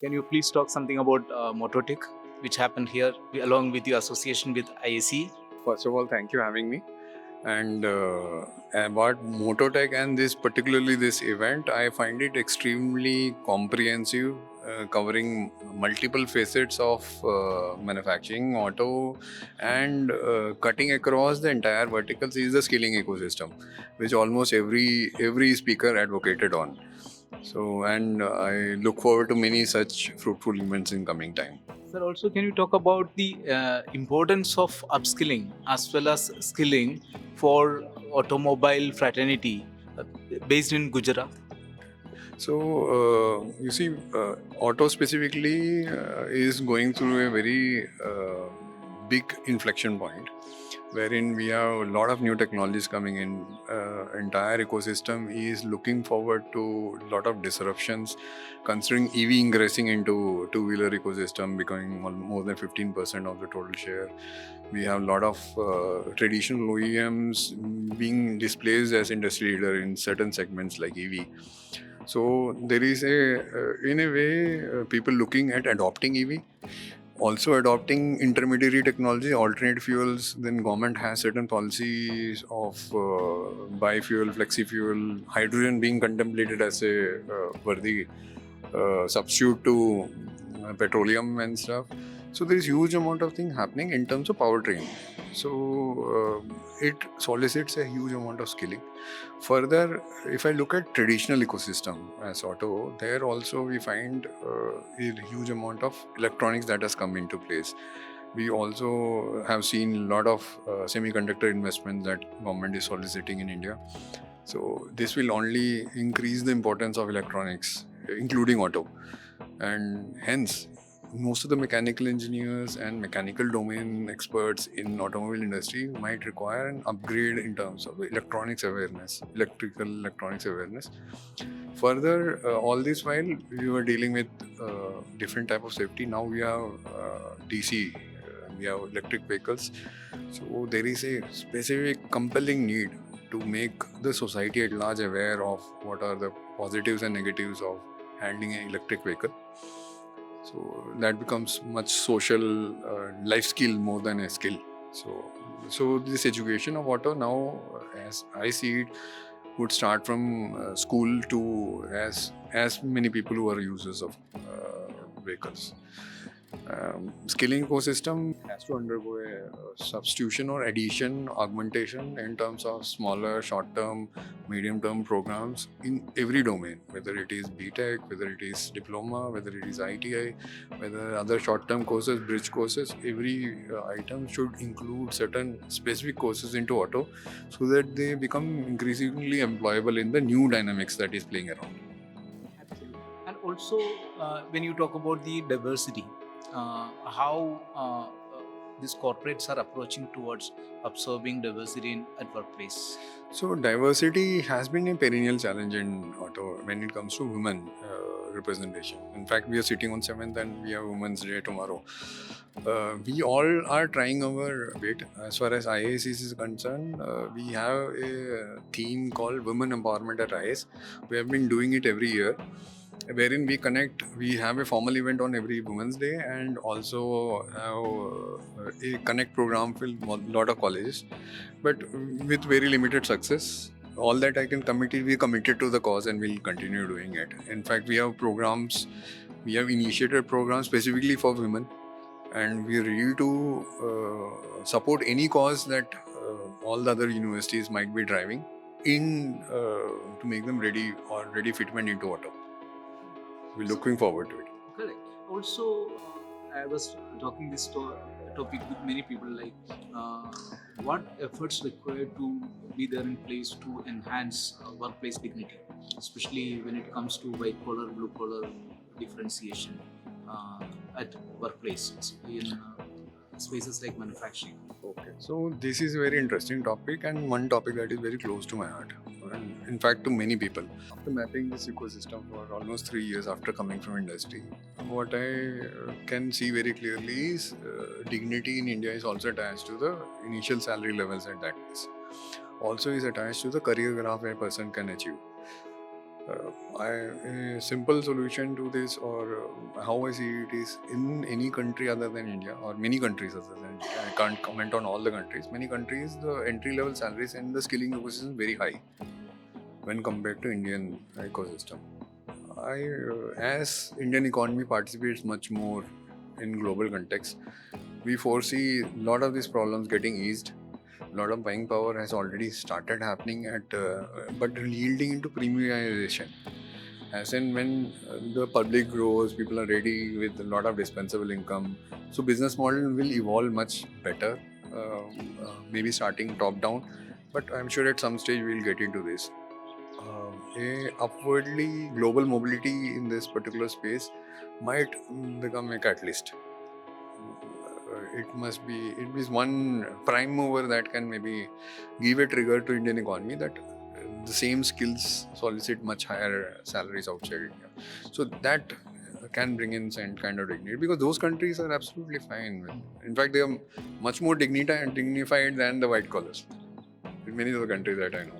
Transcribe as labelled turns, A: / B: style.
A: Can you please talk something about Mototech, which happened here along with your association with IAC?
B: First of all, thank you having me. And about Mototech and particularly this event, I find it extremely comprehensive, covering multiple facets of manufacturing, auto, and cutting across the entire verticals is the skilling ecosystem, which almost every speaker advocated on. So, and I look forward to many such fruitful events in coming time.
A: Sir, also can you talk about the importance of upskilling as well as skilling for automobile fraternity uh, based in Gujarat?
B: So, you see, auto specifically is going through a very big inflection point wherein we have a lot of new technologies coming in. Entire ecosystem is looking forward to a lot of disruptions, considering EV ingressing into two-wheeler ecosystem, becoming more than 15% of the total share. We have a lot of traditional OEMs being displaced as industry leader in certain segments like EV. So there is in a way, people looking at adopting EV, also adopting intermediary technology, alternate fuels. Then government has certain policies of biofuel, flexi fuel, hydrogen being contemplated as a worthy substitute to petroleum and stuff. So there is huge amount of thing happening in terms of powertrain. So it solicits a huge amount of skilling. Further, if I look at traditional ecosystem as auto, there also we find a huge amount of electronics that has come into place. We also have seen a lot of semiconductor investment that government is soliciting in India. So this will only increase the importance of electronics, including auto. And hence, most of the mechanical engineers and mechanical domain experts in automobile industry might require an upgrade in terms of electronics awareness, electrical electronics awareness. Further, all this while we were dealing with different type of safety. Now we have DC, we have electric vehicles. So there is a specific compelling need to make the society at large aware of what are the positives and negatives of handling an electric vehicle. So that becomes much social life skill more than a skill. So this education of auto now, as I see it, would start from school to as many people who are users of vehicles. Skilling ecosystem has to undergo a substitution or addition, augmentation in terms of smaller, short-term, medium-term programs in every domain, whether it is BTech, whether it is diploma, whether it is ITI, whether other short-term courses, bridge courses. Every item should include certain specific courses into auto, so that they become increasingly employable in the new dynamics that is playing around.
A: Absolutely. And also, when you talk about the diversity, how these corporates are approaching towards absorbing diversity at workplace.
B: So diversity has been a perennial challenge in auto when it comes to women representation. In fact, we are sitting on 7th and we have Women's Day tomorrow. We all are trying our bit. As far as IAS is concerned, we have a theme called Women Empowerment at IAS. We have been doing it every year, wherein we connect. We have a formal event on every Women's Day and also have a connect program for a lot of colleges, but with very limited success. All that I can commit is we committed to the cause and we'll continue doing it. In fact, we have programs, we have initiated programs specifically for women, and we're ready to support any cause that all the other universities might be driving in to make them ready or ready fitment into auto. We're
A: So,
B: looking forward to it.
A: correct. Also, I was talking this topic with many people like what efforts required to be there in place to enhance workplace dignity, especially when it comes to white collar, blue collar differentiation at workplaces in spaces like manufacturing.
B: Okay, so this is a very interesting topic and one topic that is very close to my heart, and in fact to many people. After mapping this ecosystem for almost 3 years after coming from industry, what I can see very clearly is dignity in India is also attached to the initial salary levels at that place. Also is attached to the career graph where a person can achieve. A simple solution to this, or how I see it, is in any country other than India, or many countries other than India. I can't comment on all the countries. Many countries, the entry level salaries and the skilling ecosystem is very high when compared to Indian ecosystem. As Indian economy participates much more in global context, we foresee a lot of these problems getting eased. A lot of buying power has already started happening but yielding into premiumization. As in when the public grows, people are ready with a lot of dispensable income. So business model will evolve much better. Maybe starting top down, but I'm sure at some stage we'll get into this. A upwardly global mobility in this particular space might become a catalyst. It is one prime mover that can maybe give a trigger to Indian economy that the same skills solicit much higher salaries outside India. So that can bring in some kind of dignity, because those countries are absolutely fine with. In fact, they are much more dignified than the white collars in many of the countries that I know.